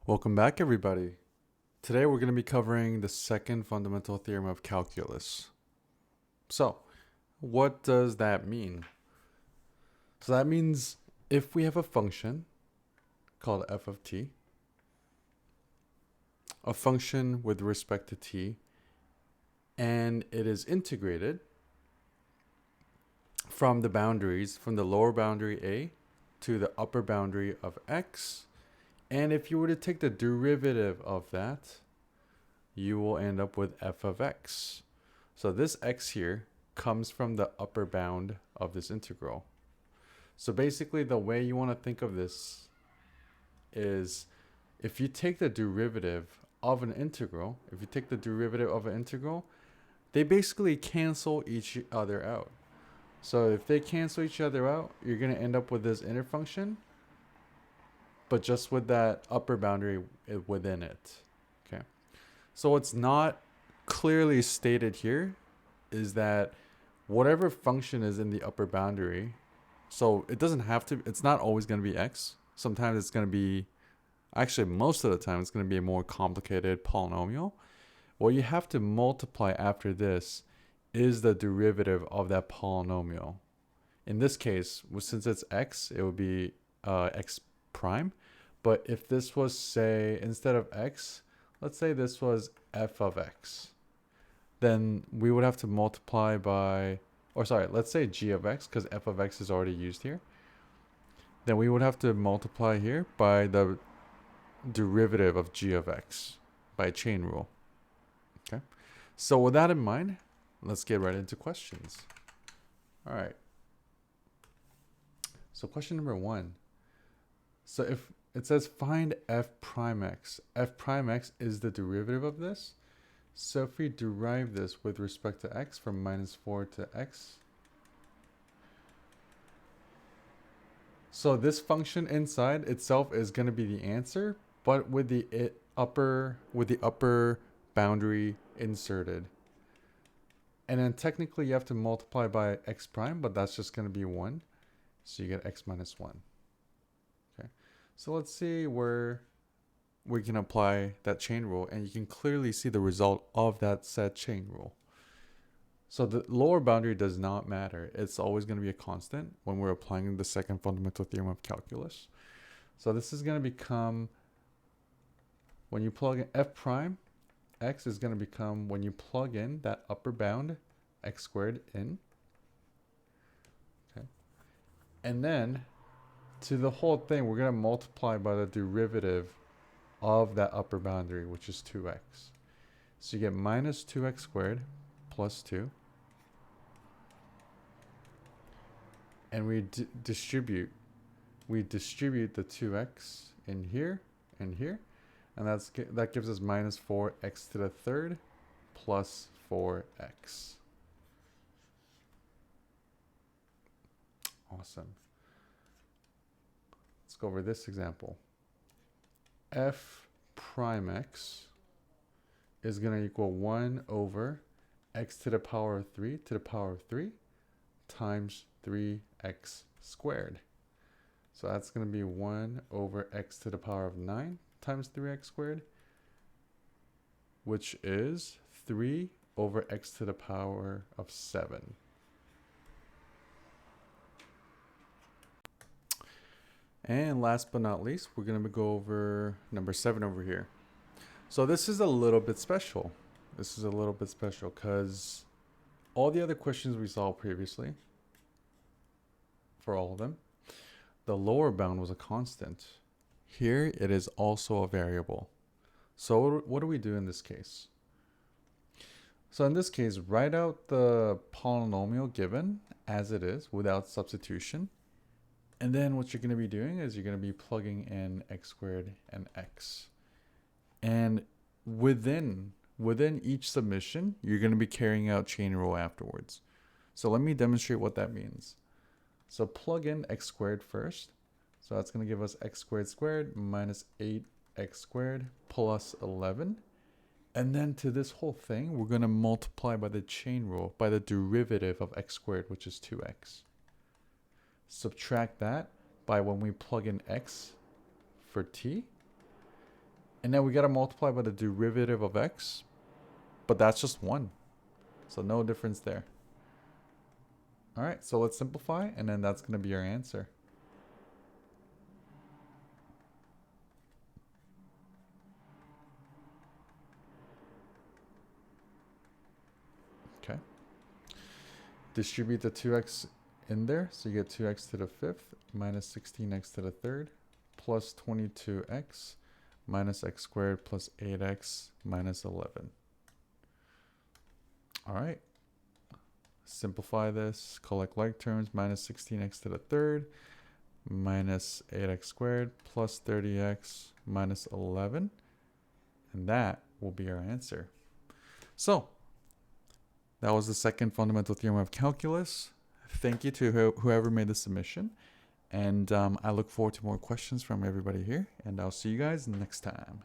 Welcome back, everybody. Today we're going to be covering the second fundamental theorem of calculus. So, what does that mean? So that means if we have a function called f of t, a function with respect to t, and it is integrated from the boundaries, from the lower boundary a to the upper boundary of x, and if you were to take the derivative of that, you will end up with f of x. So this x here comes from the upper bound of this integral. So basically the way you want to think of this is if you take the derivative of an integral, they basically cancel each other out. So if they cancel each other out, you're going to end up with this inner function, but just with that upper boundary within it. Okay. So what's not clearly stated here is that whatever function is in the upper boundary, so it doesn't have to, it's not always going to be x. Sometimes it's going to be, actually most of the time it's going to be a more complicated polynomial. What you have to multiply after this is the derivative of that polynomial. In this case, since it's x, it would be x prime. But if this was, say, instead of x, let's say this was f of x, then we would have to multiply by, or sorry, let's say g of x, because f of x is already used here. Then we would have to multiply here by the derivative of g of x by chain rule. Okay. So with that in mind, let's get right into questions. All right. So question number 1. So if it says find f prime x is the derivative of this. So if we derive this with respect to x from -4 to x, so this function inside itself is going to be the answer, but with the upper boundary inserted. And then technically you have to multiply by x prime, but that's just going to be 1. So you get x minus 1. Okay. So let's see where we can apply that chain rule, and you can clearly see the result of that said chain rule. So the lower boundary does not matter. It's always going to be a constant when we're applying the second fundamental theorem of calculus. So this is going to become, when you plug in f prime, x is going to become, when you plug in that upper bound, x squared in. Okay. And then to the whole thing, we're going to multiply by the derivative of that upper boundary, which is 2x. So you get minus 2x squared plus 2. And we distribute the 2x in here and here. And that gives us minus 4x to the third plus 4x. Awesome. Let's go over this example. F prime x is going to equal 1 over x to the power of 3 to the power of 3 times 3x squared. So that's going to be 1 over x to the power of 9 times 3x squared, which is 3 over x to the power of 7. And last but not least, we're going to go over number 7 over here. So this is a little bit special. Because all the other questions we saw previously, for all of them, the lower bound was a constant. Here it is also a variable. So what do we do in this case? So in this case, write out the polynomial given as it is without substitution. And then what you're going to be doing is you're going to be plugging in x squared and x. And within each submission, you're going to be carrying out chain rule afterwards. So let me demonstrate what that means. So plug in x squared first. So that's going to give us x squared squared minus 8x squared plus 11. And then to this whole thing, we're going to multiply by the chain rule, by the derivative of x squared, which is 2x. Subtract that by when we plug in x for t. And then we got to multiply by the derivative of x, but that's just 1. So no difference there. All right, so let's simplify, and then that's going to be our answer. Okay. Distribute the 2x in there, so you get 2x to the 5th minus 16x to the 3rd plus 22x minus x squared plus 8x minus 11. All right. Simplify this, collect like terms, minus 16x to the 3rd minus 8x squared plus 30x minus 11. And that will be our answer. So that was the second fundamental theorem of calculus. Thank you to whoever made the submission. And I look forward to more questions from everybody here. And I'll see you guys next time.